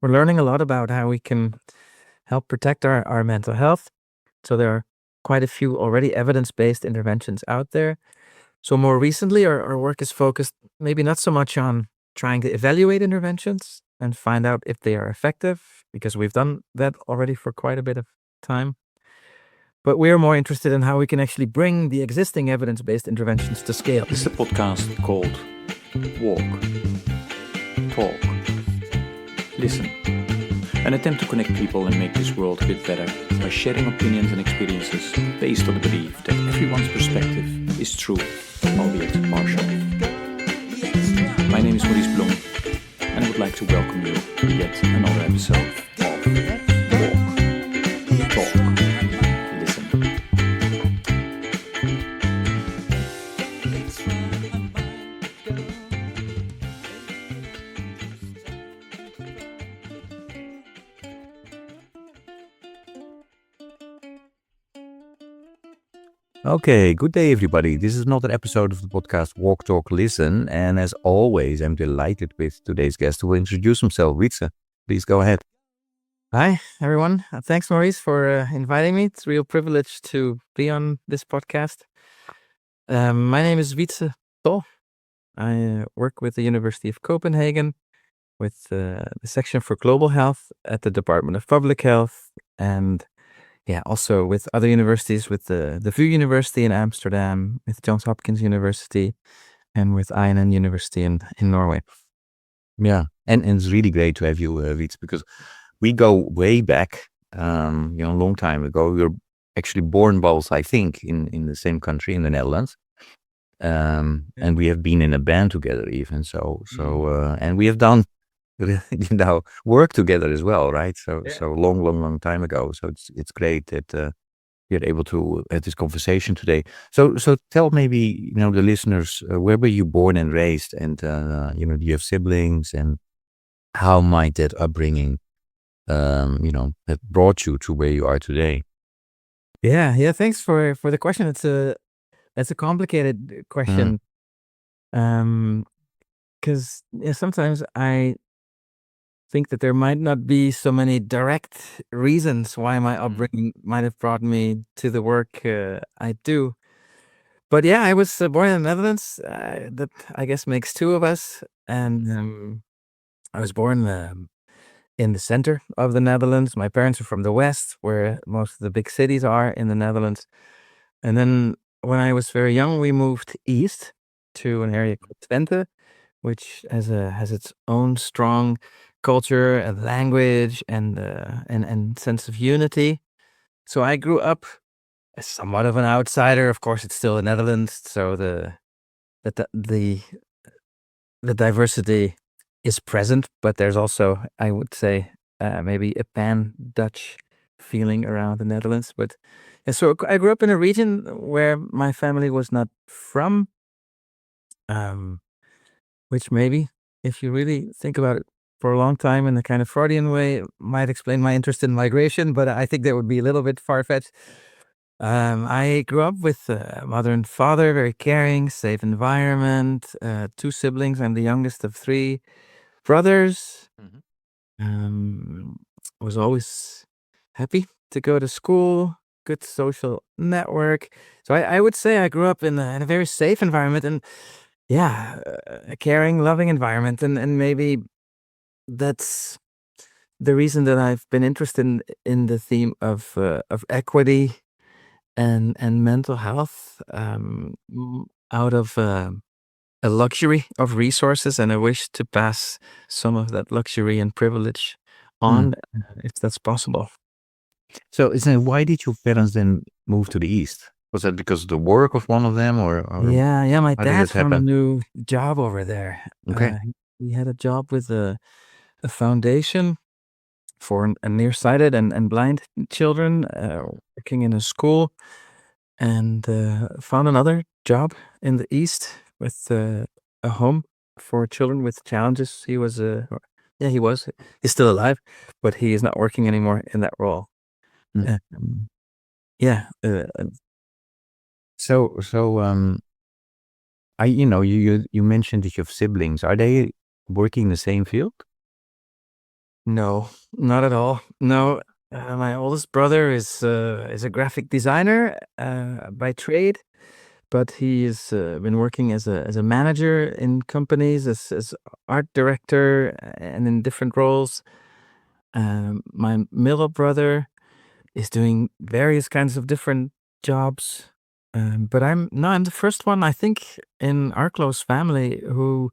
we're learning a lot about how we can help protect our mental health. So there are quite a few already evidence-based interventions out there. So more recently, our work is focused maybe not so much on trying to evaluate interventions and find out if they are effective, because we've done that already for quite a bit of time. But we are more interested in how we can actually bring the existing evidence-based interventions to scale. This is a podcast called Walk, Talk, Listen. An attempt to connect people and make this world a bit better by sharing opinions and experiences based on the belief that everyone's perspective is true, albeit partial. My name is Maurice Blom, and I would like to welcome you to yet another episode of Walk, Talk, Listen. Okay, good day, everybody. This is another episode of the podcast Walk, Talk, Listen. And as always, I'm delighted with today's guest who will introduce himself. Wietse, please go ahead. Hi, everyone. Thanks, Maurice, for inviting me. It's a real privilege to be on this podcast. My name is Wietse A. I work with the University of Copenhagen with the section for global health at the Department of Public Health, and also with other universities, with the VU University in Amsterdam, with Johns Hopkins University, and with Innlandet University in Norway. Yeah, and it's really great to have you, Wietse, because we go way back, a long time ago. We were actually born both, I think, in the same country, in the Netherlands. And we have been in a band together even. And we have done work together as well, right? So long time ago. So it's great that you're able to have this conversation today. So tell maybe the listeners, where were you born and raised, and do you have siblings, and how might that upbringing have brought you to where you are today? Yeah. Thanks for the question. It's a complicated question. Because sometimes I think that there might not be so many direct reasons why my upbringing might have brought me to the work I do. But yeah, I was born in the Netherlands. That I guess makes two of us. And I was born in the center of the Netherlands. My parents are from the west, where most of the big cities are in the Netherlands. And then when I was very young, we moved east to an area called Twente, which has its own strong culture and language and sense of unity. So I grew up as somewhat of an outsider. Of course, it's still the Netherlands, so the diversity is present, but there's also, I would say, maybe a pan-Dutch feeling around the Netherlands. But so I grew up in a region where my family was not from, which maybe, if you really think about it for a long time in a kind of Freudian way, might explain my interest in migration, but I think that would be a little bit far-fetched. I grew up with a mother and father, very caring, safe environment, two siblings. I'm the youngest of three brothers. Was always happy to go to school, good social network. So I would say I grew up in a very safe environment, and a caring, loving environment. And maybe that's the reason that I've been interested in the theme of equity and mental health, out of a luxury of resources and a wish to pass some of that luxury and privilege on, if that's possible. So why did your parents then move to the east? Was that because of the work of one of them, or Yeah. My how did dad it found a happen? new job over there. Okay. He had a job with a foundation for nearsighted and blind children, working in a school, and found another job in the east with a home for children with challenges. He's still alive, but he is not working anymore in that role. Mm. Yeah. You mentioned that you have siblings. Are they working in the same field? No, not at all. No, my oldest brother is a graphic designer by trade, but he's been working as a manager in companies, as art director, and in different roles. My middle brother is doing various kinds of different jobs. But I'm the first one, I think, in our close family who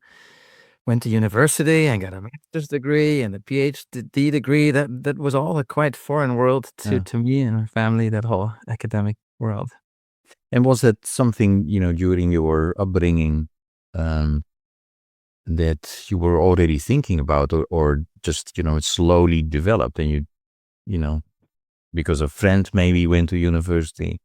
went to university and got a master's degree and a PhD degree. That was all a quite foreign world Yeah. to me and our family, that whole academic world. And was that something, during your upbringing, that you were already thinking about, or just, it slowly developed and because a friend maybe went to university?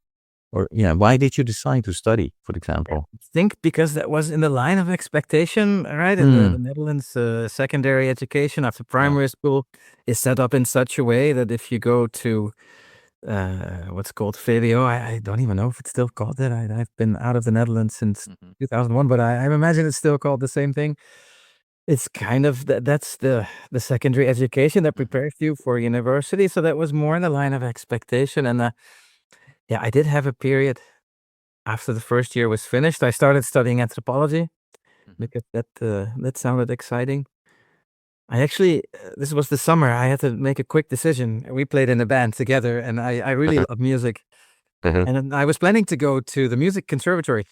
Or, why did you decide to study, for example? I think because that was in the line of expectation, right? In the Netherlands, secondary education after primary school is set up in such a way that if you go to what's called VWO, I don't even know if it's still called that. I've been out of the Netherlands since 2001, but I imagine it's still called the same thing. It's kind of that's the secondary education that prepares you for university. So that was more in the line of expectation. And yeah, I did have a period after the first year was finished. I started studying anthropology because that sounded exciting. I actually, this was the summer. I had to make a quick decision. We played in a band together, and I really love music. And then I was planning to go to the music conservatory,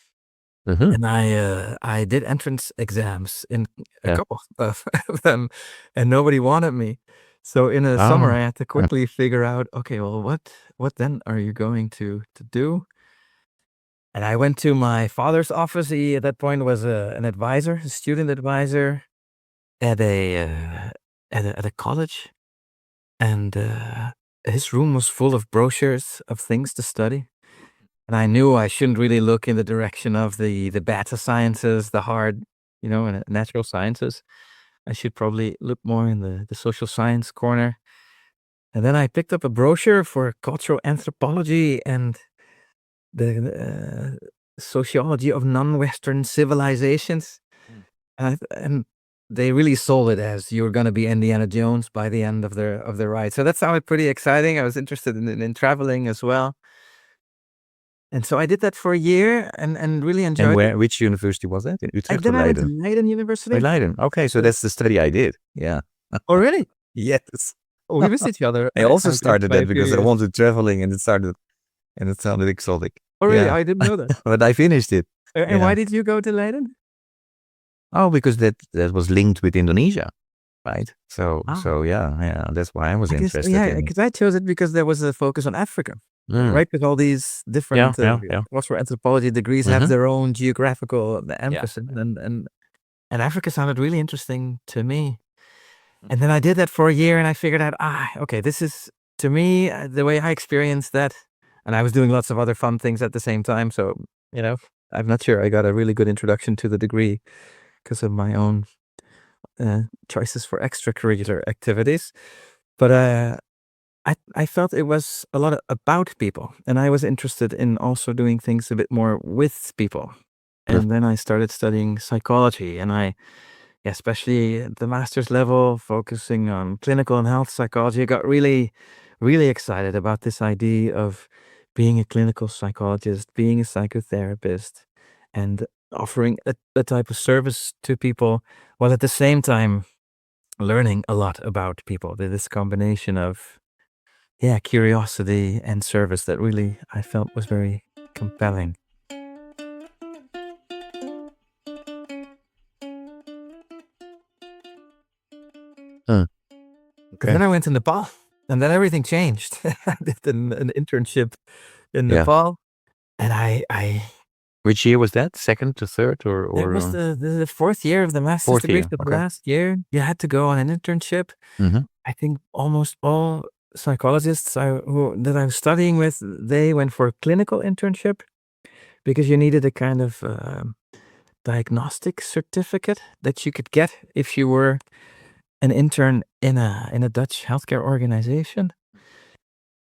and I did entrance exams in a Yeah. couple of them, and nobody wanted me. So in the summer, I had to quickly figure out, okay, well, what then are you going to do? And I went to my father's office. He at that point was an advisor, a student advisor at a college, and his room was full of brochures of things to study. And I knew I shouldn't really look in the direction of the beta sciences, the hard, and natural sciences. I should probably look more in the social science corner. And then I picked up a brochure for cultural anthropology and the sociology of non-Western civilizations. And they really sold it as you're going to be Indiana Jones by the end of the ride. So that sounded pretty exciting. I was interested in traveling as well. And so I did that for a year and really And enjoyed it. which university was that? In Utrecht or Then I went to Leiden? Leiden University. Leiden. Okay, so that's the study I did. Yeah. Oh, really? Yes. Oh, we missed each other. I also I think started by a that few because I years. wanted traveling, and it sounded exotic. Oh, really? Yeah. I didn't know that. But I finished it. And why did you go to Leiden? Oh, because that was linked with Indonesia, right? So Ah. yeah, that's why I was I guess, interested yeah, in it. because I chose it because there was a focus on Africa, Mm. right? Because all these different Yeah. cultural anthropology degrees have their own geographical emphasis, and Africa sounded really interesting to me. And then I did that for a year, and I figured out, okay, this is to me the way I experienced that, and I was doing lots of other fun things at the same time. So I'm not sure I got a really good introduction to the degree because of my own choices for extracurricular activities. But I felt it was a lot about people, and I was interested in also doing things a bit more with people. And then I started studying psychology, and especially at the master's level, focusing on clinical and health psychology, I got really, really excited about this idea of being a clinical psychologist, being a psychotherapist, and offering a type of service to people, while at the same time learning a lot about people. This combination of curiosity and service that really I felt was very compelling. Okay. And then I went to Nepal, and then everything changed. I did an internship in Nepal, and I Which year was that? Second to third, or it was the fourth year of the master's fourth degree. year? So the Okay. last year, you had to go on an internship. Mhm. I think almost all psychologists that I was studying with, they went for a clinical internship because you needed a kind of diagnostic certificate that you could get if you were an intern in a Dutch healthcare organization.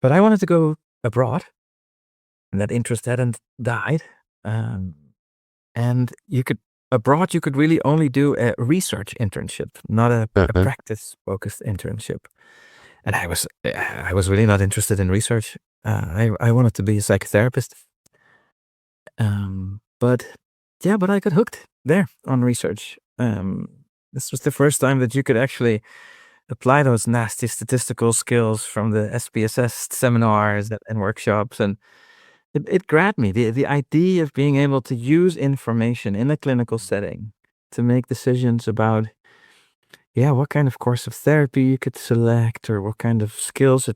But I wanted to go abroad, and that interest hadn't died. And you could abroad you could really only do a research internship, not a practice-focused internship. And I was really not interested in research. I wanted to be a psychotherapist. But I got hooked there on research. This was the first time that you could actually apply those nasty statistical skills from the SPSS seminars and workshops, and it grabbed me. The idea of being able to use information in a clinical setting to make decisions about what kind of course of therapy you could select, or what kind of skills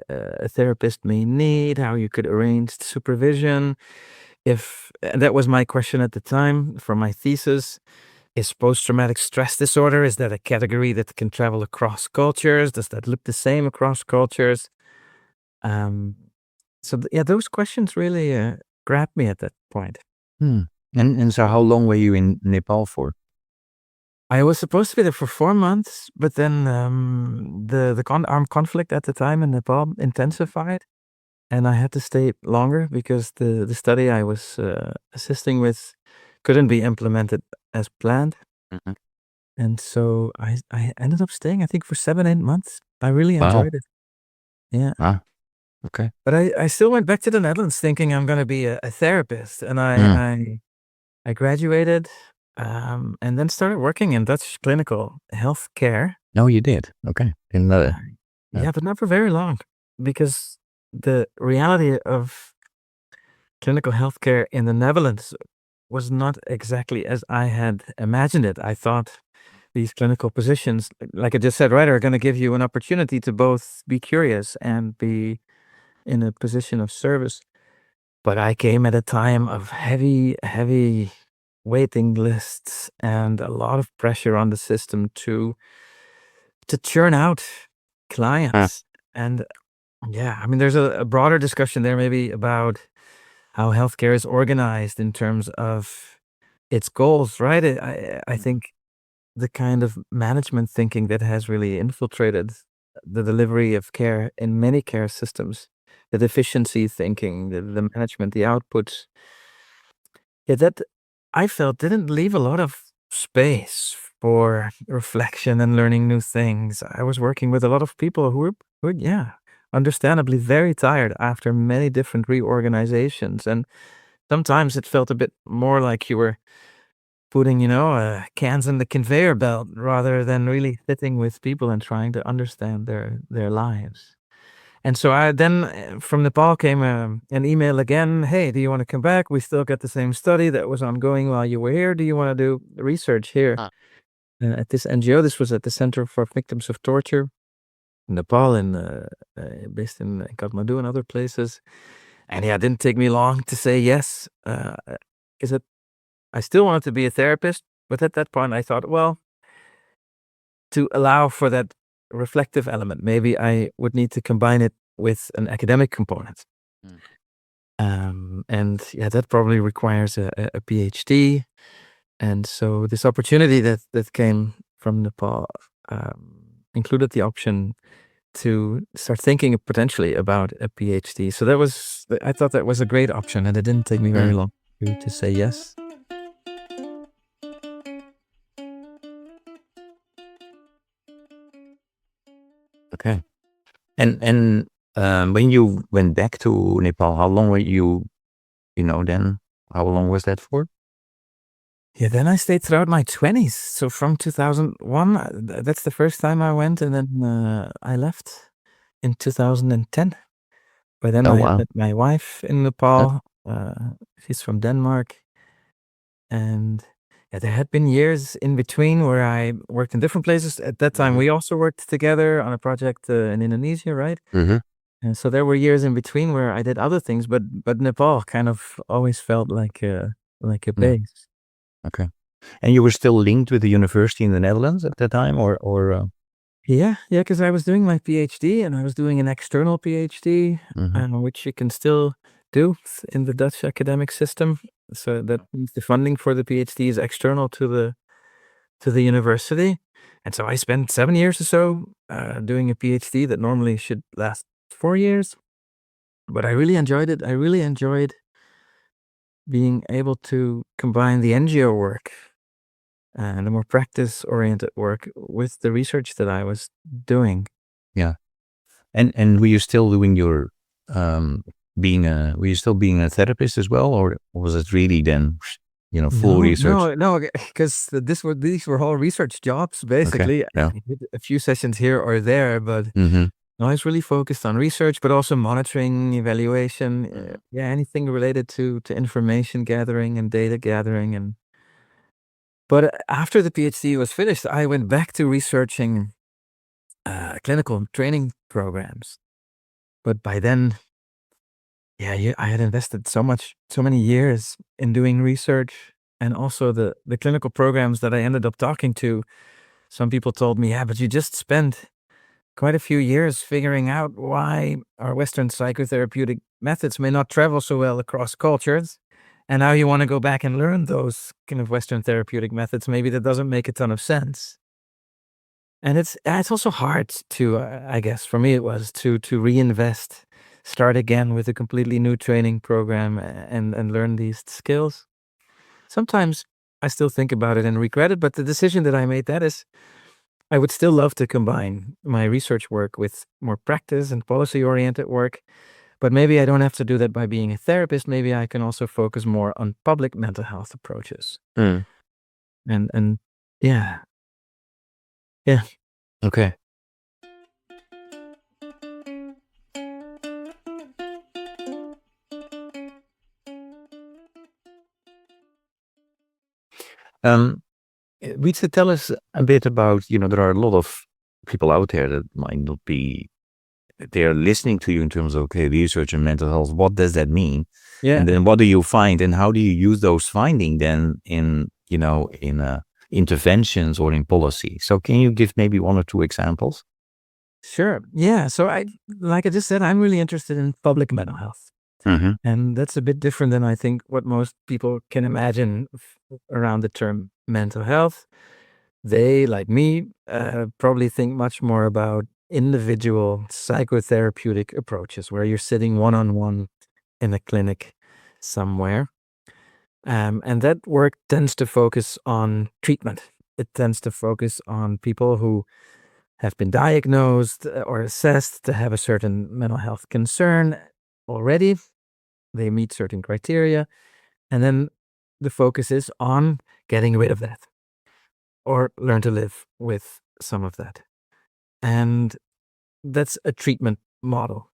a therapist may need, how you could arrange supervision. If that was my question at the time for my thesis, is post-traumatic stress disorder, is that a category that can travel across cultures? Does that look the same across cultures? Those questions really grabbed me at that point. And so how long were you in Nepal for? I was supposed to be there for 4 months, but then the armed conflict at the time in Nepal intensified, and I had to stay longer because the study I was assisting with couldn't be implemented as planned. And so I ended up staying, I think, for 7, 8 months. I really enjoyed it. Yeah. Okay. But I still went back to the Netherlands thinking I'm going to be a therapist, and I graduated and then started working in Dutch clinical healthcare. No, you did. Okay. Didn't know that. Yeah, but not for very long, because the reality of clinical healthcare in the Netherlands was not exactly as I had imagined it. I thought these clinical positions, like I just said, right, are going to give you an opportunity to both be curious and be in a position of service. But I came at a time of heavy waiting lists and a lot of pressure on the system to churn out clients. And I mean, there's a broader discussion there maybe about how healthcare is organized in terms of its goals, right? I think the kind of management thinking that has really infiltrated the delivery of care in many care systems, the efficiency thinking, the management, the outputs, that I felt didn't leave a lot of space for reflection and learning new things. I was working with a lot of people who were understandably very tired after many different reorganizations, and sometimes it felt a bit more like you were putting, cans in the conveyor belt rather than really sitting with people and trying to understand their lives. And so I then from Nepal came an email again. Hey, do you want to come back? We still got the same study that was ongoing while you were here. Do you want to do research here at this NGO? This was at the Center for Victims of Torture in Nepal, and based in Kathmandu and other places. And it didn't take me long to say yes. Because I still wanted to be a therapist, but at that point I thought, well, to allow for that reflective element, maybe I would need to combine it with an academic component. And that probably requires a PhD. And so this opportunity that came from Nepal included the option to start thinking potentially about a PhD. So I thought that was a great option, and it didn't take me very long to say yes. Okay. And when you went back to Nepal, how long were you, then? How long was that for? Yeah, then I stayed throughout my 20s. So from 2001, that's the first time I went, and then I left in 2010. By then I had met my wife in Nepal. She's from Denmark. And there had been years in between where I worked in different places. At that time, we also worked together on a project in Indonesia, right? And so there were years in between where I did other things, but Nepal kind of always felt like a base. Okay. And you were still linked with the university in the Netherlands at that time, or? Yeah, because I was doing my PhD, and I was doing an external PhD, which you can still do in the Dutch academic system. So that means the funding for the PhD is external to the university. And so I spent 7 years or so doing a PhD that normally should last 4 years. But I really enjoyed it. I really enjoyed being able to combine the NGO work and the more practice-oriented work with the research that I was doing. Yeah. And were you still doing your were you still being a therapist as well, or was it really then full research? No, because these were all research jobs basically. Okay. Yeah. I did a few sessions here or there, but Mm-hmm. no, I was really focused on research, but also monitoring, evaluation, anything related to information gathering and data gathering. But after the PhD was finished, I went back to researching clinical training programs. But by then, I had invested so many years in doing research, and also the clinical programs that I ended up talking to. Some people told me, yeah, but you just spent quite a few years figuring out why our Western psychotherapeutic methods may not travel so well across cultures. And now you want to go back and learn those kind of Western therapeutic methods. Maybe that doesn't make a ton of sense. And it's also hard to, I guess, for me it was to reinvest, start again with a completely new training program and learn these skills. Sometimes I still think about it and regret it, but the decision that I made, that is, I would still love to combine my research work with more practice and policy-oriented work, but maybe I don't have to do that by being a therapist. Maybe I can also focus more on public mental health approaches. Mm. And yeah. Yeah. Okay. Wietse, tell us a bit about, there are a lot of people out there that might not be, they're listening to you in terms of, okay, research and mental health, what does that mean? Yeah. And then what do you find and how do you use those findings then in interventions or in policy? So can you give maybe one or two examples? Sure. Yeah. So like I just said, I'm really interested in public mental health. Mm-hmm. And that's a bit different than I think what most people can imagine around the term mental health. They, like me, probably think much more about individual psychotherapeutic approaches where you're sitting one-on-one in a clinic somewhere. And that work tends to focus on treatment. It tends to focus on people who have been diagnosed or assessed to have a certain mental health concern already. They meet certain criteria. And then the focus is on getting rid of that or learn to live with some of that. And that's a treatment model.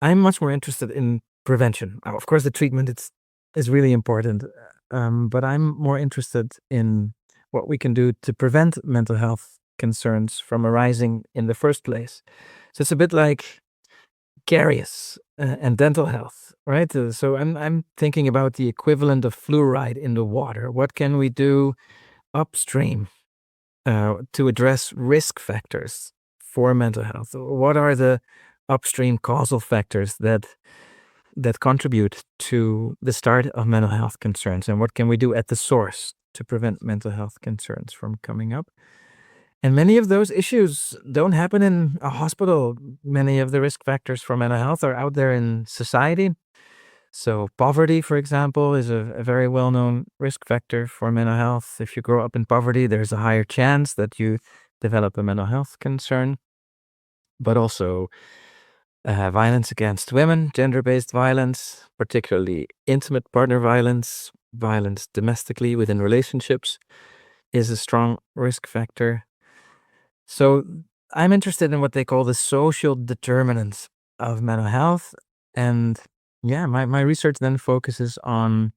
I'm much more interested in prevention. Now, of course, the treatment is really important, but I'm more interested in what we can do to prevent mental health concerns from arising in the first place. So it's a bit like caries and dental health, right? So I'm thinking about the equivalent of fluoride in the water. What can we do upstream to address risk factors for mental health? What are the upstream causal factors that contribute to the start of mental health concerns, and what can we do at the source to prevent mental health concerns from coming up? And many of those issues don't happen in a hospital. Many of the risk factors for mental health are out there in society. So poverty, for example, is a very well-known risk factor for mental health. If you grow up in poverty, there's a higher chance that you develop a mental health concern. But also violence against women, gender-based violence, particularly intimate partner violence, violence domestically within relationships, is a strong risk factor. So I'm interested in what they call the social determinants of mental health. And my research then focuses on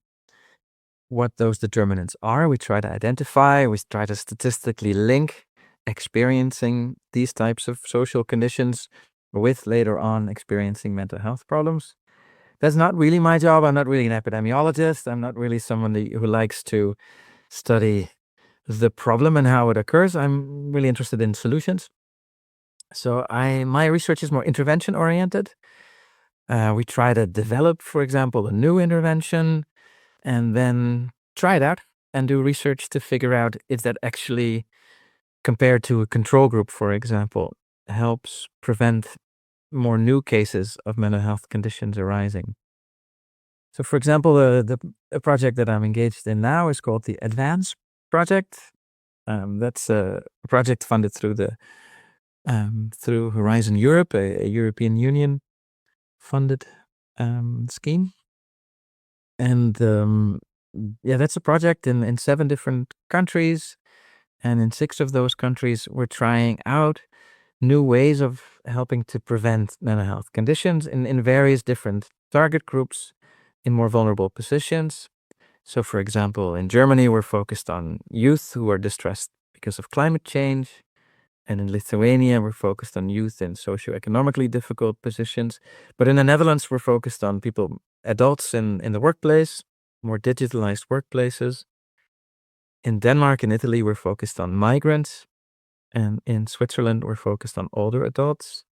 what those determinants are. We try to identify, we try to statistically link experiencing these types of social conditions with later on experiencing mental health problems. That's not really my job. I'm not really an epidemiologist. I'm not really someone who likes to study the problem and how it occurs. I'm really interested in solutions. So my research is more intervention oriented. We try to develop, for example, a new intervention and then try it out and do research to figure out if that actually, compared to a control group, for example, helps prevent more new cases of mental health conditions arising. So, for example, the project that I'm engaged in now is called the Advance Project. That's a project funded through Horizon Europe, a European Union funded scheme. And that's a project in 7 different countries. And in 6 of those countries, we're trying out new ways of helping to prevent mental health conditions in various different target groups in more vulnerable positions. So, for example, in Germany, we're focused on youth who are distressed because of climate change. And in Lithuania, we're focused on youth in socioeconomically difficult positions. But in the Netherlands, we're focused on adults in the workplace, more digitalized workplaces. In Denmark and Italy, we're focused on migrants. And in Switzerland, we're focused on older adults.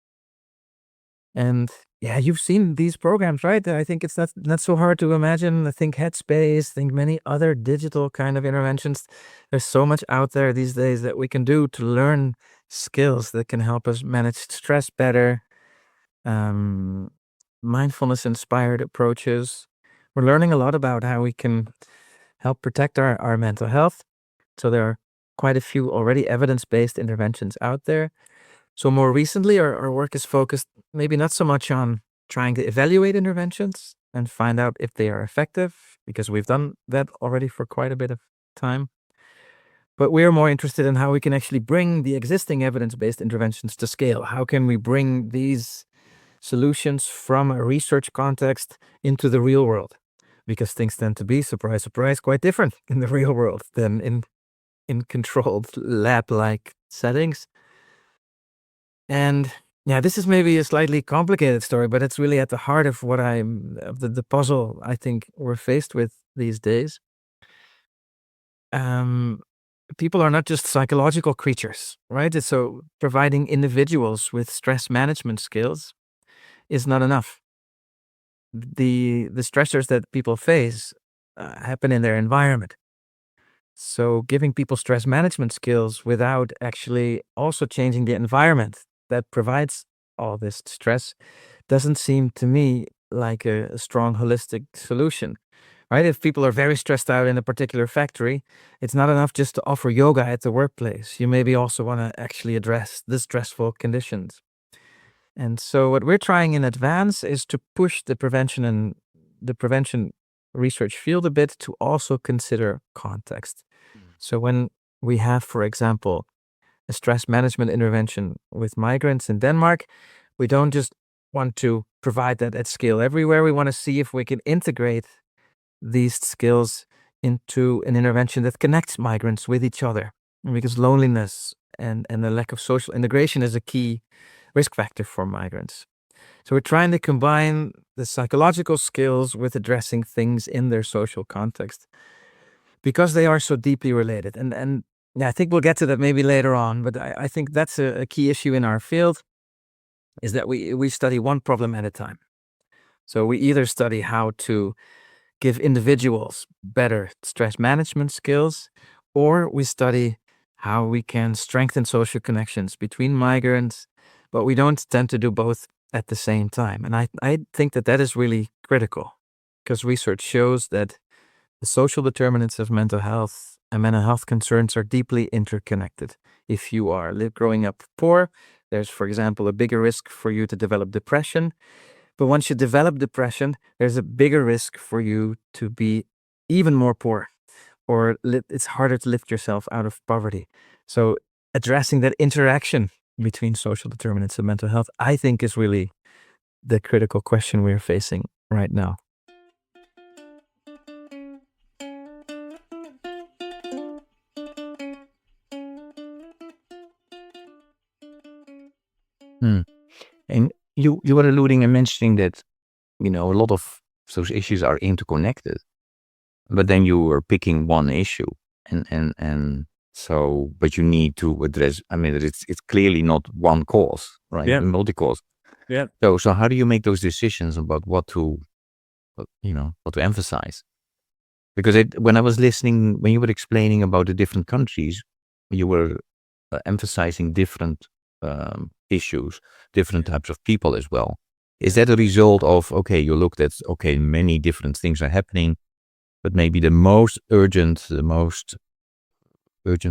And yeah, you've seen these programs, right? I think it's not so hard to imagine. I think Headspace, think many other digital kind of interventions. There's so much out there these days that we can do to learn skills that can help us manage stress better. Mindfulness inspired approaches. We're learning a lot about how we can help protect our mental health. So there are quite a few already evidence-based interventions out there. So more recently, our work is focused maybe not so much on trying to evaluate interventions and find out if they are effective, because we've done that already for quite a bit of time. But we're more interested in how we can actually bring the existing evidence-based interventions to scale. How can we bring these solutions from a research context into the real world? Because things tend to be, surprise, surprise, quite different in the real world than in controlled lab-like settings. And yeah, this is maybe a slightly complicated story, but it's really at the heart of the puzzle I think we're faced with these days. People are not just psychological creatures, right? So providing individuals with stress management skills is not enough. The stressors that people face happen in their environment. So giving people stress management skills without actually also changing the environment that provides all this stress doesn't seem to me like a strong holistic solution, right? If people are very stressed out in a particular factory, it's not enough just to offer yoga at the workplace. You maybe also want to actually address the stressful conditions. And so what we're trying in Advance is to push the prevention research field a bit to also consider context. So when we have, for example, a stress management intervention with migrants in Denmark, we don't just want to provide that at scale everywhere. We want to see if we can integrate these skills into an intervention that connects migrants with each other. Because loneliness and the lack of social integration is a key risk factor for migrants. So we're trying to combine the psychological skills with addressing things in their social context, because they are so deeply related. And yeah, I think we'll get to that maybe later on, but I think that's a key issue in our field, is that we study one problem at a time. So we either study how to give individuals better stress management skills, or we study how we can strengthen social connections between migrants, but we don't tend to do both at the same time. And I think that is really critical, because research shows that the social determinants of mental health and mental health concerns are deeply interconnected. If you are growing up poor, there's, for example, a bigger risk for you to develop depression. But once you develop depression, there's a bigger risk for you to be even more poor, or it's harder to lift yourself out of poverty. So addressing that interaction between social determinants of mental health, I think, is really the critical question we're facing right now. And you were alluding and mentioning that, a lot of those issues are interconnected, but then you were picking one issue, and so, but you need to address, it's clearly not one cause, right? Yeah. Multi-cause. Yeah. So how do you make those decisions about what to emphasize? Because when I was listening, when you were explaining about the different countries, you were emphasizing different issues, different types of people as well. Is that a result of, okay, you looked at, okay, many different things are happening, but maybe the most urgent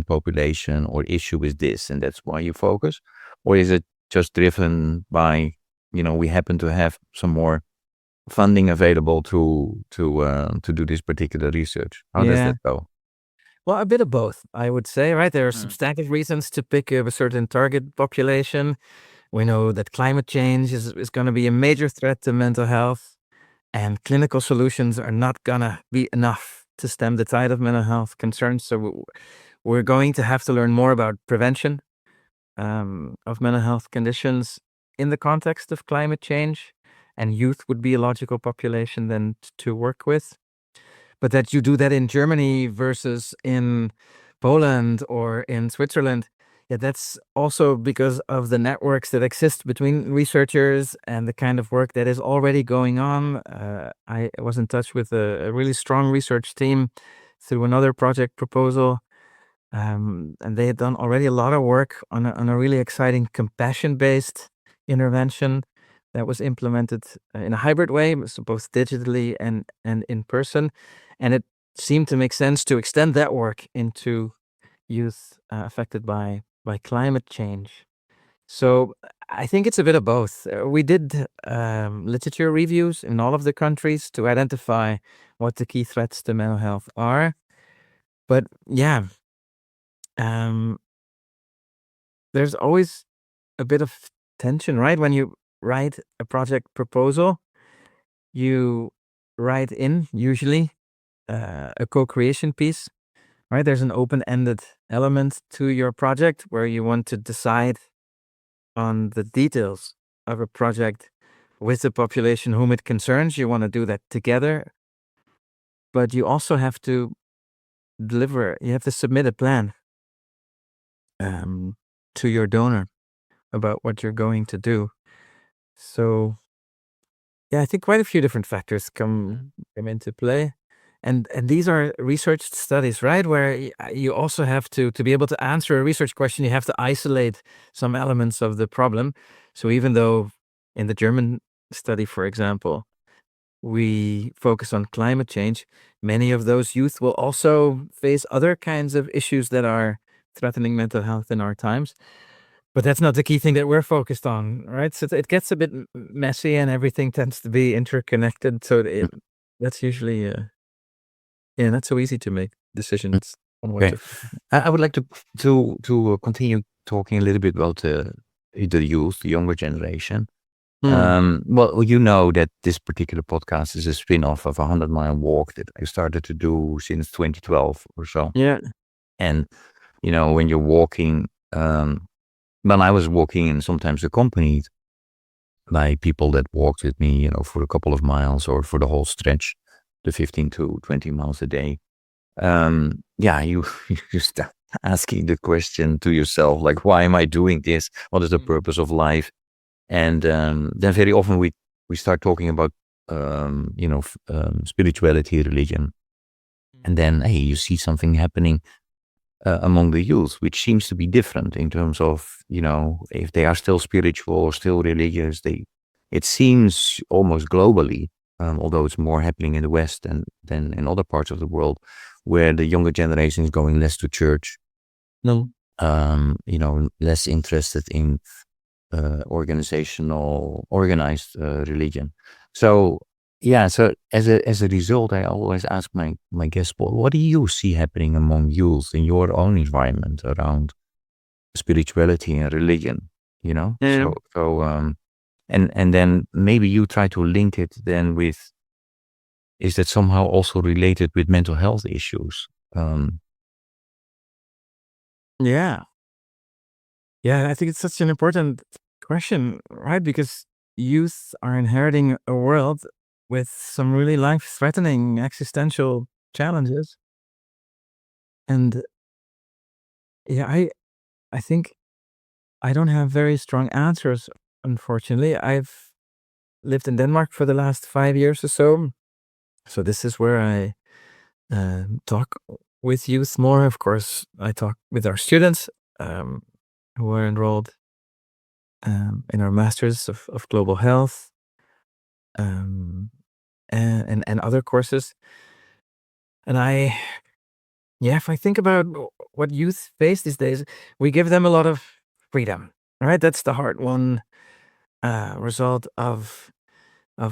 population or issue is this, and that's why you focus? Or is it just driven by, we happen to have some more funding available to do this particular research? How does that go? Well, a bit of both, I would say, right? There are substantive reasons to pick a certain target population. We know that climate change is going to be a major threat to mental health, and clinical solutions are not going to be enough to stem the tide of mental health concerns. So we're going to have to learn more about prevention of mental health conditions in the context of climate change, and youth would be a logical population then to work with. But that you do that in Germany versus in Poland or in Switzerland, that's also because of the networks that exist between researchers and the kind of work that is already going on. I was in touch with a really strong research team through another project proposal, and they had done already a lot of work on a really exciting compassion-based intervention that was implemented in a hybrid way, so both digitally and in person. And it seemed to make sense to extend that work into youth affected by climate change. So I think it's a bit of both. We did literature reviews in all of the countries to identify what the key threats to mental health are. But yeah, there's always a bit of tension, right? When you write a project proposal, you write in usually a co-creation piece, right? There's an open-ended element to your project where you want to decide on the details of a project with the population whom it concerns. You want to do that together, but you also have to deliver. You have to submit a plan to your donor about what you're going to do. So yeah, I think quite a few different factors come into play. And these are researched studies, right? Where you also have to be able to answer a research question, you have to isolate some elements of the problem. So even though in the German study, for example, we focus on climate change, many of those youth will also face other kinds of issues that are threatening mental health in our times. But that's not the key thing that we're focused on, right? So it gets a bit messy and everything tends to be interconnected. So that's usually not so easy to make decisions on what Okay. to. I would like to continue talking a little bit about the youth, the younger generation. Well, you know that this particular podcast is a spin-off of a 100-mile walk that I started to do since 2012 or so. Yeah. And, when you're walking, when I was walking and sometimes accompanied by people that walked with me, for a couple of miles or for the whole stretch, the 15 to 20 miles a day. You start asking the question to yourself, like, why am I doing this? What is the purpose of life? And then very often we start talking about, spirituality, religion. And then, hey, you see something happening among the youth, which seems to be different in terms of, if they are still spiritual or still religious. It seems almost globally, although it's more happening in the West than in other parts of the world, where the younger generation is going less to church, No. less interested in organized religion. So as a result, I always ask my guests, what do you see happening among youth in your own environment around spirituality and religion? Yeah. And then maybe you try to link it then with, is that somehow also related with mental health issues? Yeah. Yeah, I think it's such an important question, right? Because youth are inheriting a world with some really life-threatening existential challenges. And yeah, I think I don't have very strong answers, unfortunately. I've lived in Denmark for the last 5 years or so. So this is where I talk with youth more. Of course, I talk with our students who are enrolled in our Masters of Global Health. and other courses. And if I think about what youth face these days, we give them a lot of freedom, right? That's the hard one, result of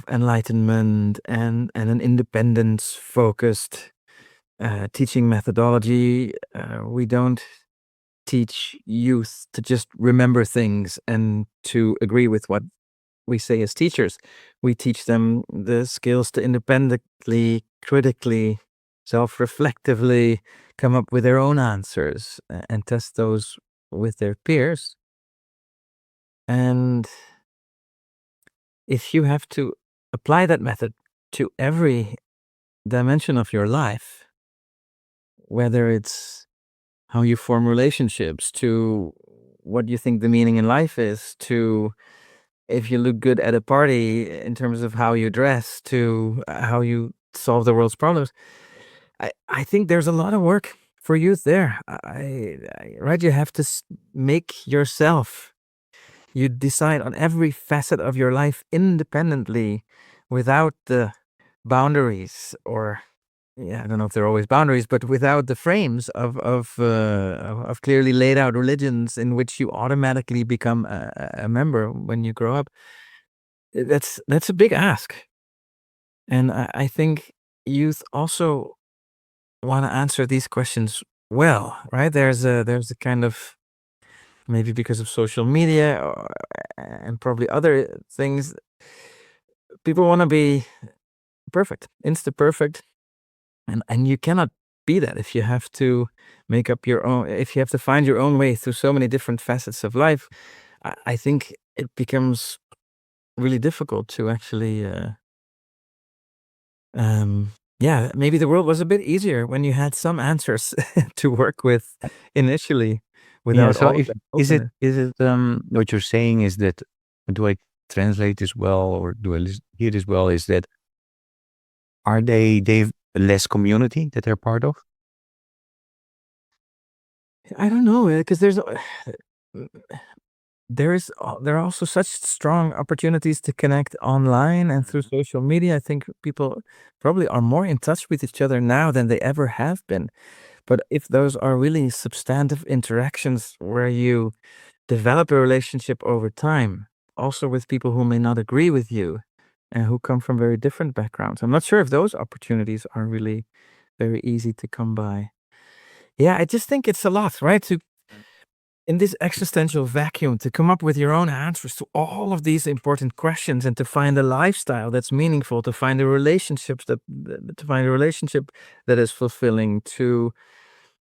enlightenment and an independence-focused teaching methodology. We don't teach youth to just remember things and to agree with what we say as teachers. We teach them the skills to independently, critically, self-reflectively come up with their own answers and test those with their peers. And if you have to apply that method to every dimension of your life, whether it's how you form relationships, to what you think the meaning in life is, to if you look good at a party in terms of how you dress, to how you solve the world's problems, I think there's a lot of work for youth there. Right? You have to make yourself. You decide on every facet of your life independently, without the boundaries, or I don't know if there are always boundaries, but without the frames of clearly laid out religions in which you automatically become a member when you grow up. That's a big ask, and I think youth also want to answer these questions well, right? There's a kind of, maybe because of social media and probably other things, people want to be perfect, insta perfect, and you cannot be that if you have to make up your own, if you have to find your own way through so many different facets of life. I think it becomes really difficult to actually maybe the world was a bit easier when you had some answers to work with initially, without So all of if that is it openness. what you're saying is that, do I translate this well, or do I hear this well, is that are they've less community that they're part of? I don't know, because there are also such strong opportunities to connect online and through social media. I think people probably are more in touch with each other now than they ever have been. But if those are really substantive interactions where you develop a relationship over time, also with people who may not agree with you and who come from very different backgrounds, I'm not sure if those opportunities are really very easy to come by. Yeah, I just think it's a lot, right? In this existential vacuum, to come up with your own answers to all of these important questions, and to find a lifestyle that's meaningful, to find a relationship that is fulfilling, to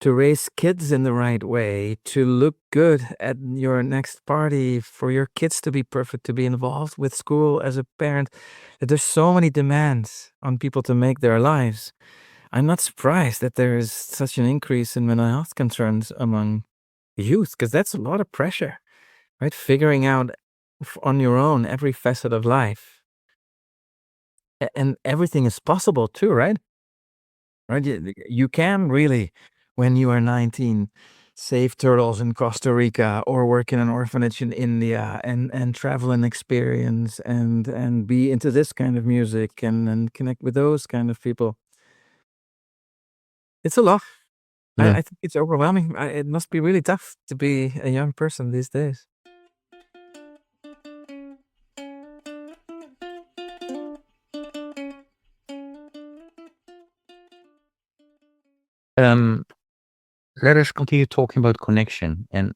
raise kids in the right way, to look good at your next party, for your kids to be perfect, to be involved with school as a parent. There's so many demands on people to make their lives. I'm not surprised that there is such an increase in mental health concerns among youth, because that's a lot of pressure, right? Figuring out on your own every facet of life. And everything is possible too, right? Right? You can really, when you are 19, save turtles in Costa Rica, or work in an orphanage in India, and travel and experience, and be into this kind of music, and connect with those kind of people. It's a lot. Yeah. I think it's overwhelming. It must be really tough to be a young person these days. Let us continue talking about connection, and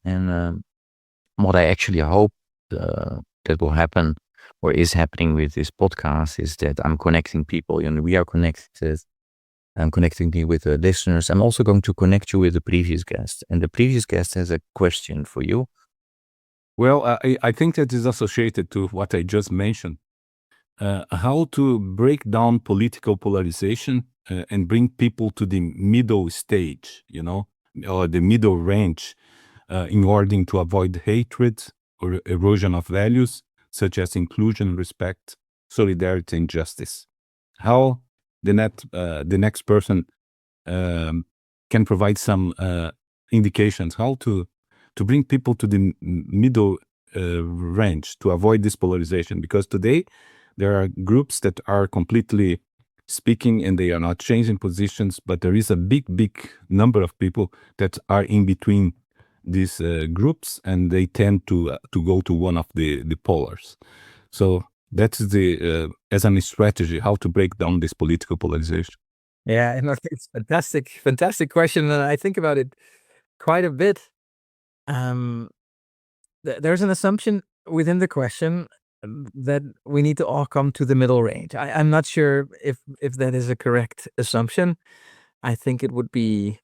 what I actually hope that will happen, or is happening with this podcast, is that I'm connecting people. We are connected. I'm connecting you with the listeners. I'm also going to connect you with the previous guest, and the previous guest has a question for you. Well, I think that is associated to what I just mentioned. How to break down political polarization and bring people to the middle stage, or the middle range, in order to avoid hatred or erosion of values such as inclusion, respect, solidarity, and justice. How the next person can provide some indications how to bring people to the middle range to avoid this polarization, because today There are groups that are completely speaking and they are not changing positions, but there is a big number of people that are in between these groups, and they tend to go to one of the polars. So that's the as a strategy how to break down this political polarization. Yeah, and it's fantastic question, and I think about it quite a bit. There's an assumption within the question that we need to all come to the middle range. I'm not sure if that is a correct assumption. I think it would be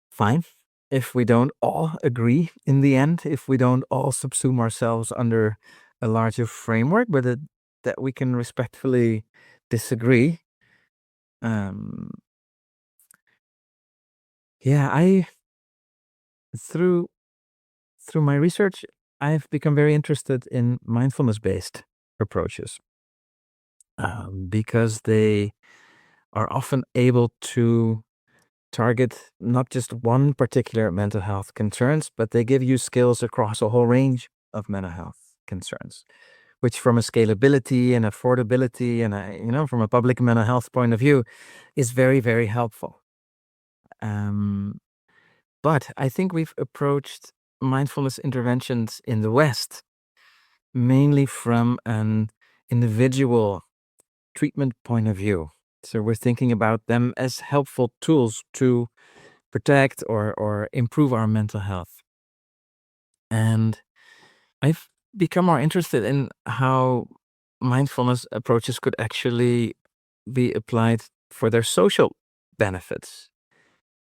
fine if we don't all agree in the end, if we don't all subsume ourselves under a larger framework, but that we can respectfully disagree. Yeah, through my research, I've become very interested in mindfulness-based approaches, because they are often able to target not just one particular mental health concerns, but they give you skills across a whole range of mental health concerns, which from a scalability and affordability and from a public mental health point of view is very, very helpful. But I think we've approached mindfulness interventions in the West mainly from an individual treatment point of view. So we're thinking about them as helpful tools to protect or improve our mental health. And I've become more interested in how mindfulness approaches could actually be applied for their social benefits.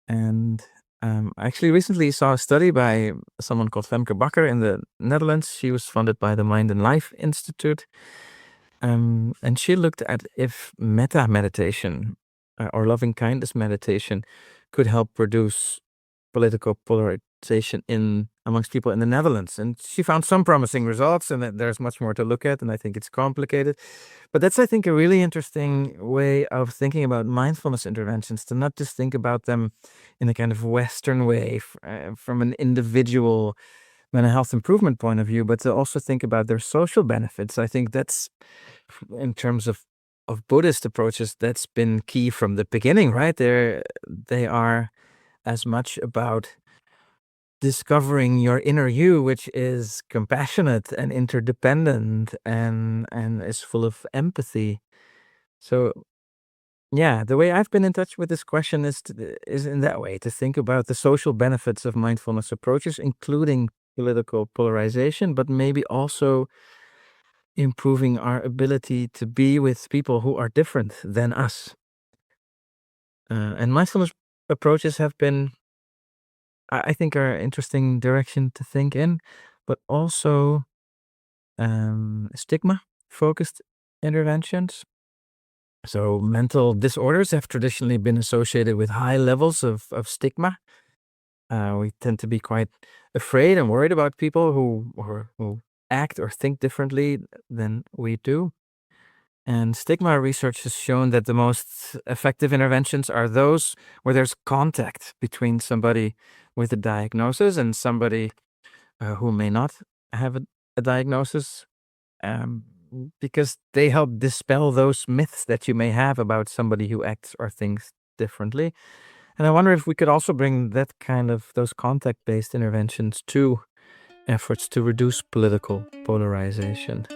And I actually recently saw a study by someone called Femke Bakker in the Netherlands. She was funded by the Mind and Life Institute. And she looked at if metta meditation or loving kindness meditation could help reduce political polarization amongst people in the Netherlands. And she found some promising results, and that there's much more to look at, and I think it's complicated. But that's, I think, a really interesting way of thinking about mindfulness interventions, to not just think about them in a kind of Western way from an individual mental health improvement point of view, but to also think about their social benefits. I think that's, in terms of Buddhist approaches, that's been key from the beginning, right? They are as much about discovering your inner you, which is compassionate and interdependent and is full of empathy. So yeah, the way I've been in touch with this question is in that way, to think about the social benefits of mindfulness approaches, including political polarization, but maybe also improving our ability to be with people who are different than us. And mindfulness approaches have been, I think, are an interesting direction to think in, but also stigma-focused interventions. So mental disorders have traditionally been associated with high levels of stigma. We tend to be quite afraid and worried about people who act or think differently than we do. And stigma research has shown that the most effective interventions are those where there's contact between somebody with a diagnosis and somebody who may not have a diagnosis, because they help dispel those myths that you may have about somebody who acts or thinks differently. And I wonder if we could also bring those contact-based interventions to efforts to reduce political polarization.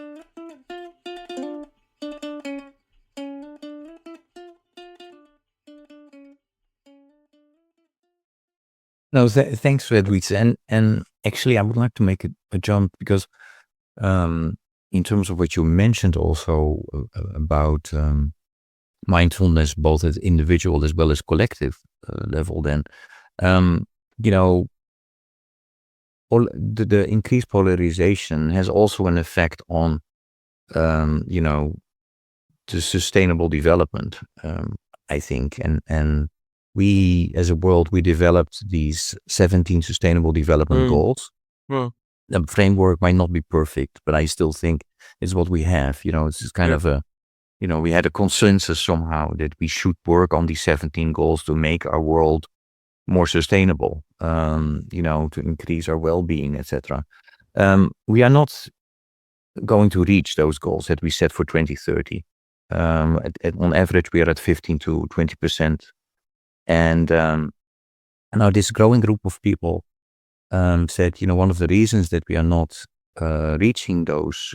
No, thanks for that, Wietse. And actually, I would like to make a jump because in terms of what you mentioned also about mindfulness, both at individual as well as collective level, then, the increased polarization has also an effect on, the sustainable development, I think. And we, as a world, we developed these 17 sustainable development goals. The framework might not be perfect, but I still think it's what we have. It's just kind of we had a consensus somehow that we should work on these 17 goals to make our world more sustainable, to increase our well-being, etc. We are not going to reach those goals that we set for 2030. On average, we are at 15 to 20%. And now this growing group of people said, one of the reasons that we are not reaching those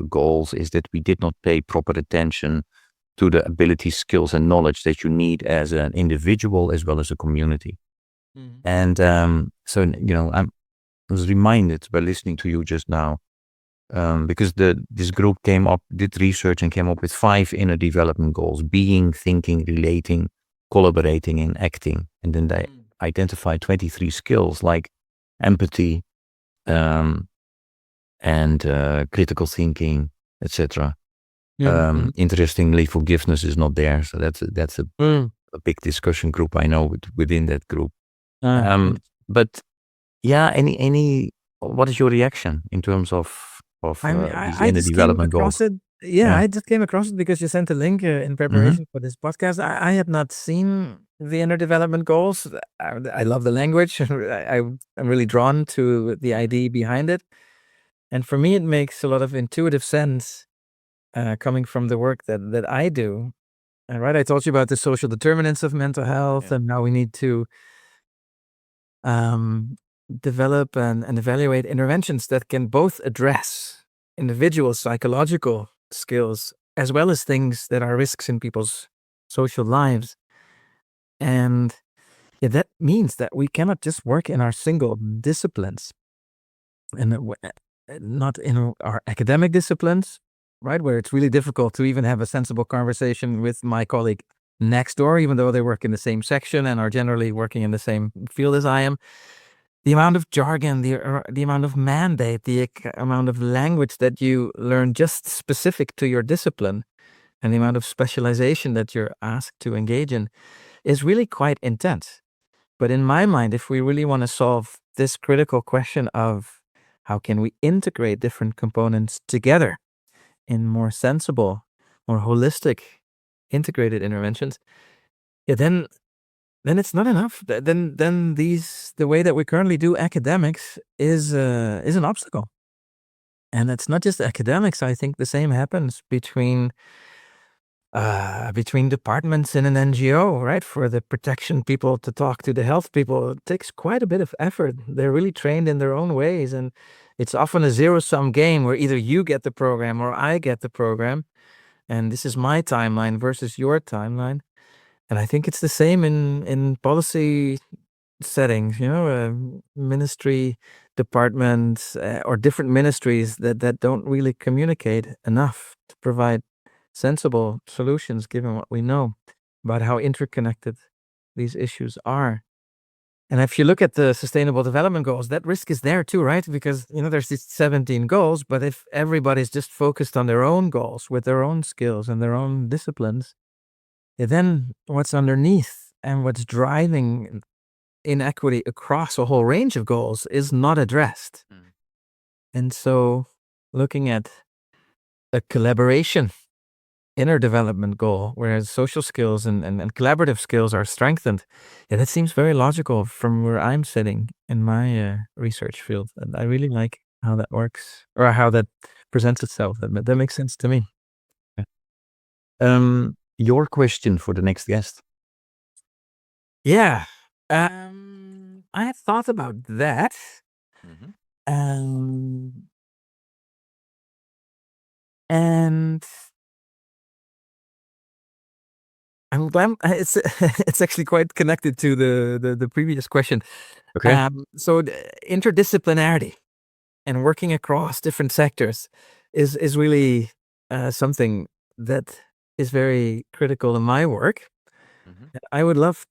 goals is that we did not pay proper attention to the abilities, skills, and knowledge that you need as an individual as well as a community. Mm-hmm. And so, I was reminded by listening to you just now, because this group did research and came up with 5 inner development goals: being, thinking, relating, collaborating, and acting. And then they identified 23 skills like empathy, and critical thinking, etc. Interestingly, forgiveness is not there, so that's a big discussion group I know within that group. But yeah, what is your reaction in terms of these inner development goals? I just came across it because you sent a link in preparation for this podcast. I had not seen the inner development goals. I love the language. I'm really drawn to the idea behind it. And for me, it makes a lot of intuitive sense coming from the work that I do. Right, I told you about the social determinants of mental health, and now we need to develop and evaluate interventions that can both address individual psychological skills as well as things that are risks in people's social lives. And that means that we cannot just work in our single disciplines and not in our academic disciplines, right, where it's really difficult to even have a sensible conversation with my colleague next door, even though they work in the same section and are generally working in the same field as I am. The amount of jargon, the amount of mandate, the amount of language that you learn just specific to your discipline, and the amount of specialization that you're asked to engage in is really quite intense. But in my mind, if we really want to solve this critical question of how can we integrate different components together in more sensible, more holistic, integrated interventions, then it's not enough. Then the way that we currently do academics is an obstacle. And it's not just academics. I think the same happens between departments in an NGO, right? For the protection people to talk to the health people, it takes quite a bit of effort. They're really trained in their own ways, and it's often a zero-sum game where either you get the program or I get the program, and this is my timeline versus your timeline. And I think it's the same in policy settings, ministry departments or different ministries that don't really communicate enough to provide sensible solutions given what we know about how interconnected these issues are. And if you look at the Sustainable Development Goals, that risk is there too, right? Because, there's these 17 goals, but if everybody's just focused on their own goals with their own skills and their own disciplines, then what's underneath and what's driving inequity across a whole range of goals is not addressed. And so looking at a collaboration inner development goal, whereas social skills and collaborative skills are strengthened, that seems very logical from where I'm sitting in my research field. And I really like how that works or how that presents itself. That makes sense to me. Your question for the next guest. Yeah. I had thought about that. And I'm glad it's actually quite connected to the previous question. Okay. So interdisciplinarity and working across different sectors is really something that is very critical in my work. I would love,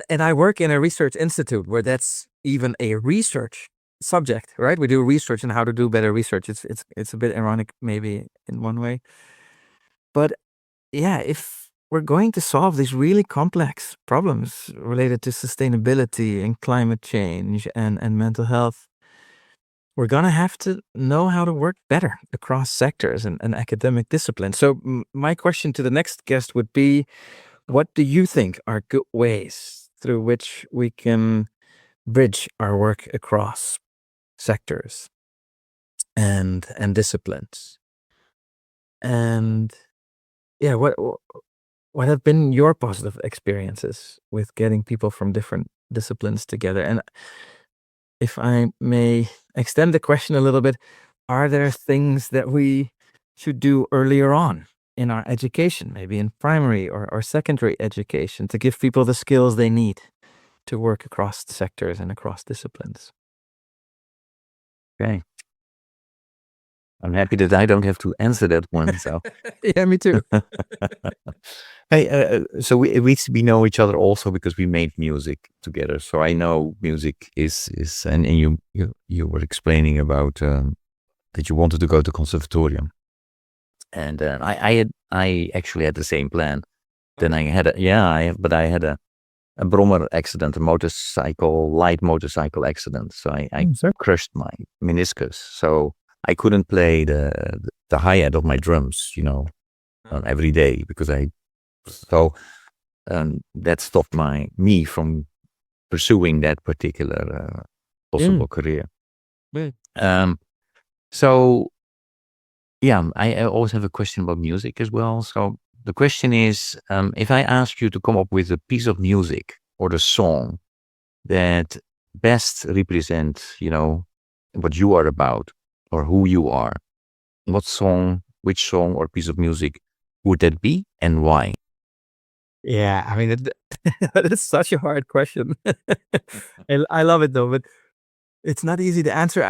and I work in a research institute where that's even a research subject, right? We do research on how to do better research. It's a bit ironic maybe in one way, but yeah, if we're going to solve these really complex problems related to sustainability and climate change and mental health, we're going to have to know how to work better across sectors and academic disciplines. So my question to the next guest would be, what do you think are good ways through which we can bridge our work across sectors and disciplines. And yeah, what have been your positive experiences with getting people from different disciplines together? And if I may extend the question a little bit, are there things that we should do earlier on in our education, maybe in primary or secondary education, to give people the skills they need to work across sectors and across disciplines? Okay. I'm happy that I don't have to answer that one. So Yeah, me too. hey, so we know each other also because we made music together. So I know music is and you were explaining about that you wanted to go to conservatorium, and I actually had the same plan. Then I had I had a brommer accident, a light motorcycle accident. So I Sir. crushed my meniscus. So I couldn't play the hi-hat of my drums, every day because that stopped me from pursuing that particular possible career. Right. So yeah, I always have a question about music as well. So the question is, if I ask you to come up with a piece of music or the song that best represents, what you are about or who you are, which song or piece of music would that be and why? Yeah, I mean, that is such a hard question. I love it though, but it's not easy to answer.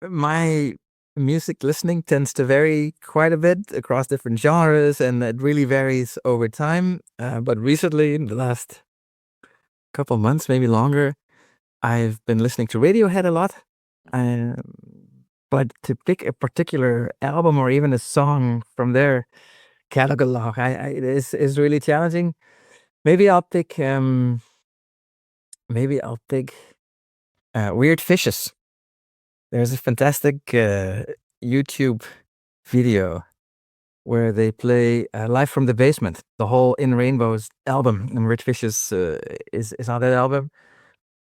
My music listening tends to vary quite a bit across different genres, and it really varies over time. But recently, in the last couple months, maybe longer, I've been listening to Radiohead a lot. Um, but to pick a particular album or even a song from their catalog, it is really challenging. Maybe I'll pick Weird Fishes. There's a fantastic YouTube video where they play Live from the Basement, the whole In Rainbows album, and Weird Fishes is on that album.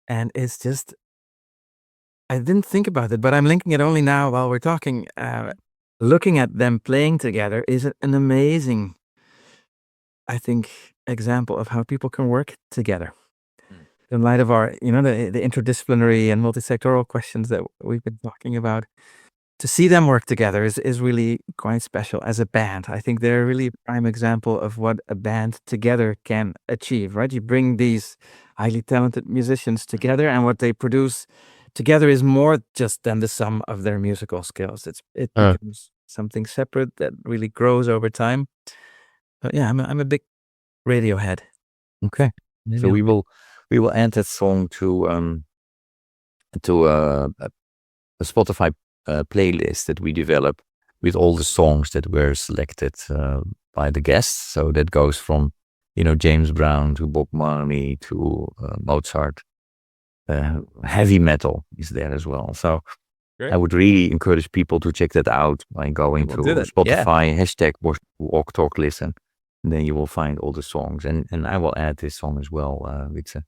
And it's just, I didn't think about it, but I'm linking it only now while we're talking. Looking at them playing together is an amazing, I think, example of how people can work together. In light of our, the interdisciplinary and multi-sectoral questions that we've been talking about, to see them work together is really quite special as a band. I think they're really a prime example of what a band together can achieve, right? You bring these highly talented musicians together, and what they produce together is more just than the sum of their musical skills. It becomes something separate that really grows over time. But yeah, I'm a big Radiohead. Okay. So we will add that song to a Spotify playlist that we develop with all the songs that were selected by the guests. So that goes from James Brown to Bob Marley to Mozart. Heavy metal is there as well. So Great. I would really encourage people to check that out by going to Spotify, #Walk Talk Listen. And then you will find all the songs, and I will add this song as well, Wietse.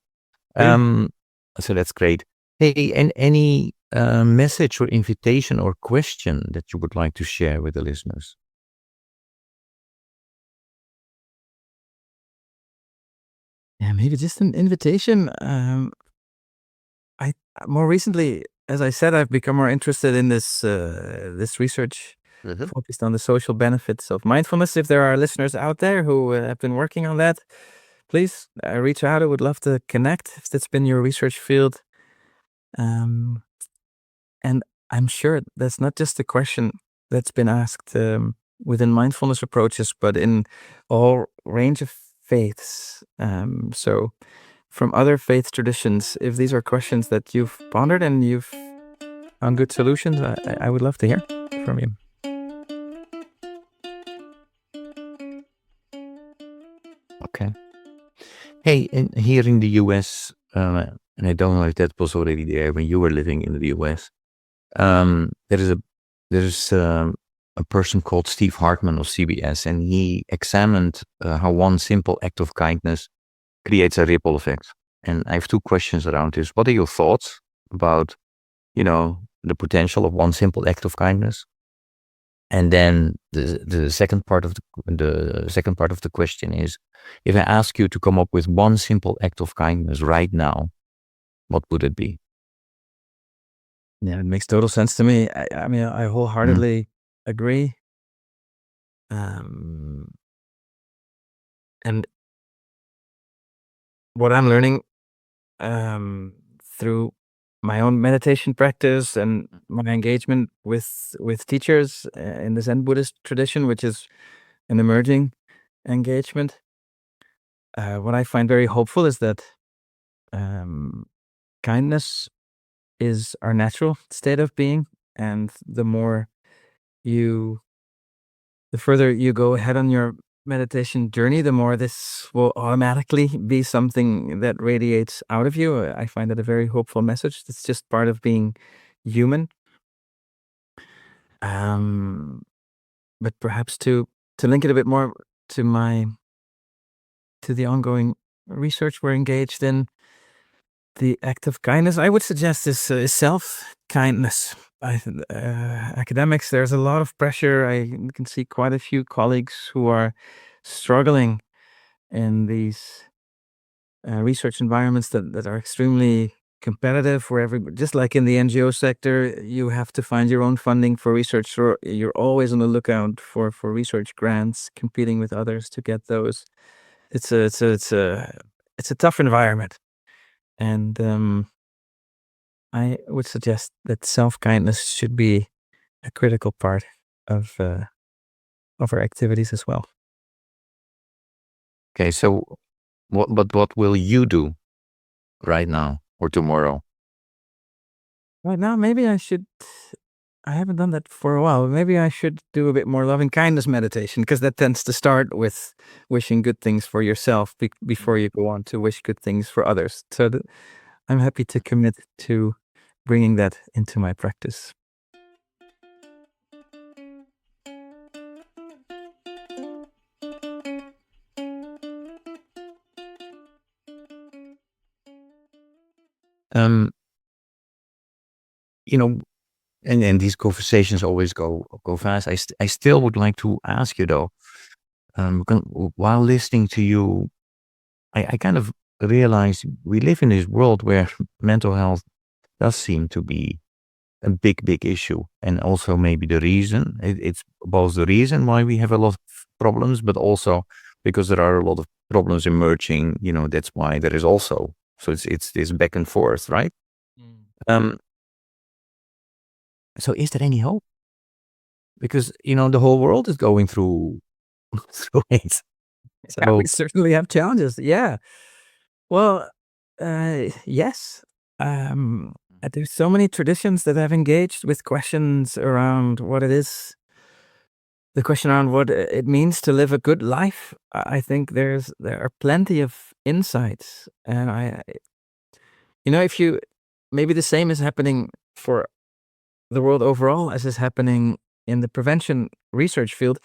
So that's great. Hey, and any message or invitation or question that you would like to share with the listeners? Yeah, maybe just an invitation. I more recently, as I said, I've become more interested in this research focused on the social benefits of mindfulness. If there are listeners out there who have been working on that, please reach out. I would love to connect if that's been your research field. And I'm sure that's not just a question that's been asked within mindfulness approaches, but in all range of faiths. So from other faith traditions, if these are questions that you've pondered and you've found good solutions, I would love to hear from you. Okay. Hey, here in the US, and I don't know if that was already there when you were living in the US, there is a person called Steve Hartman of CBS, and he examined how one simple act of kindness creates a ripple effect. And I have two questions around this. What are your thoughts about, the potential of one simple act of kindness. And then the second part of the question is, if I ask you to come up with one simple act of kindness right now, what would it be? Yeah, it makes total sense to me. I mean, I wholeheartedly agree. And what I'm learning through my own meditation practice and my engagement with teachers in the Zen Buddhist tradition, which is an emerging engagement, what I find very hopeful is that kindness is our natural state of being, and the further you go ahead on your meditation journey, the more this will automatically be something that radiates out of you. I find that a very hopeful message. It's just part of being human. But perhaps to link it a bit more to the ongoing research we're engaged in, the act of kindness I would suggest is self-kindness. Academics, there's a lot of pressure. I can see quite a few colleagues who are struggling in these research environments that are extremely competitive, where just like in the NGO sector, you have to find your own funding for research. So you're always on the lookout for research grants, competing with others to get those. It's a tough environment, and I would suggest that self-kindness should be a critical part of our activities as well. Okay, so what will you do right now or tomorrow? Right now, maybe I haven't done that for a while. Maybe I should do a bit more loving kindness meditation, because that tends to start with wishing good things for yourself before you go on to wish good things for others. So I'm happy to commit to bringing that into my practice. You know, and these conversations always go fast. I still would like to ask you though, while listening to you, I kind of realize we live in this world where mental health does seem to be a big issue, and also maybe the reason. It's both the reason why we have a lot of problems, but also because there are a lot of problems emerging. That's why there is also. So it's this back and forth, right? So is there any hope? Because the whole world is going through it. Yeah, we certainly have challenges. Yeah. Well, yes. There's so many traditions that have engaged with questions around what it is, the question around what it means to live a good life. I think there are plenty of insights, and if maybe the same is happening for the world overall as is happening in the prevention research field.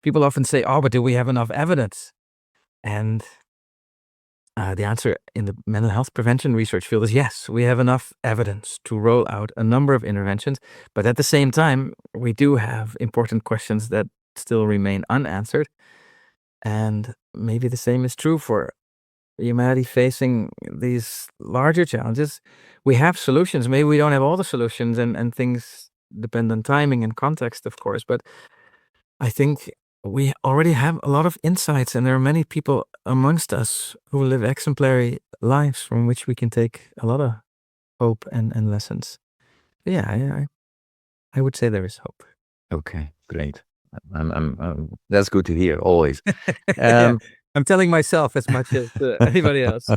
People often say, "Oh, but do we have enough evidence?" And the answer in the mental health prevention research field is yes, we have enough evidence to roll out a number of interventions. But at the same time, we do have important questions that still remain unanswered. And maybe the same is true for humanity facing these larger challenges. We have solutions. Maybe we don't have all the solutions, and things depend on timing and context, of course. But I think we already have a lot of insights, and there are many people amongst us who live exemplary lives from which we can take a lot of hope and lessons. Yeah, I would say there is hope. Okay, great. That's good to hear. Always. Yeah, I'm telling myself as much as anybody else.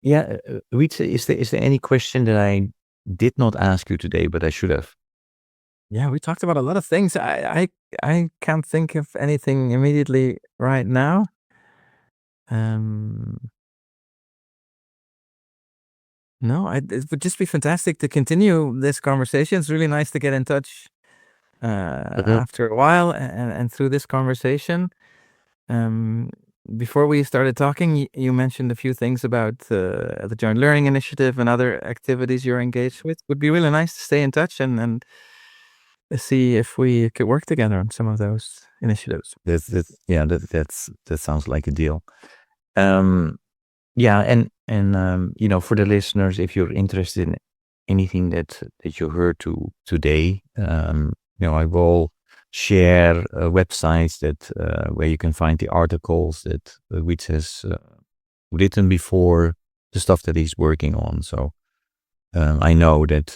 Yeah, Wietse, is there any question that I did not ask you today, but I should have? Yeah, we talked about a lot of things. I can't think of anything immediately right now. No, it would just be fantastic to continue this conversation. It's really nice to get in touch after a while and through this conversation. before we started talking, you mentioned a few things about the Joint Learning Initiative and other activities you're engaged with. Would be really nice to stay in touch and see if we could work together on some of those initiatives. That sounds like a deal. For the listeners, if you're interested in anything that you heard today, I will share websites that where you can find the articles that Wietse has written before, the stuff that he's working on. So I know that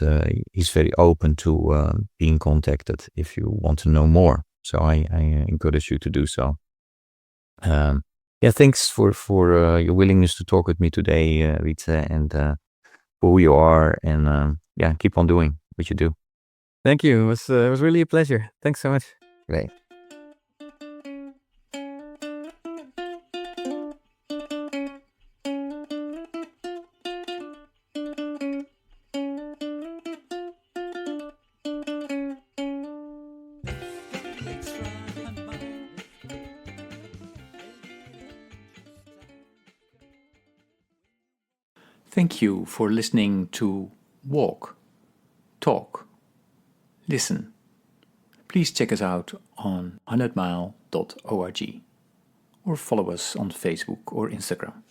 he's very open to being contacted if you want to know more. So I encourage you to do so. Thanks for your willingness to talk with me today, Wietse, and who you are, and keep on doing what you do. Thank you. It was really a pleasure. Thanks so much. Great. Thank you for listening to Walk, Talk, Listen. Please check us out on 100mile.org or follow us on Facebook or Instagram.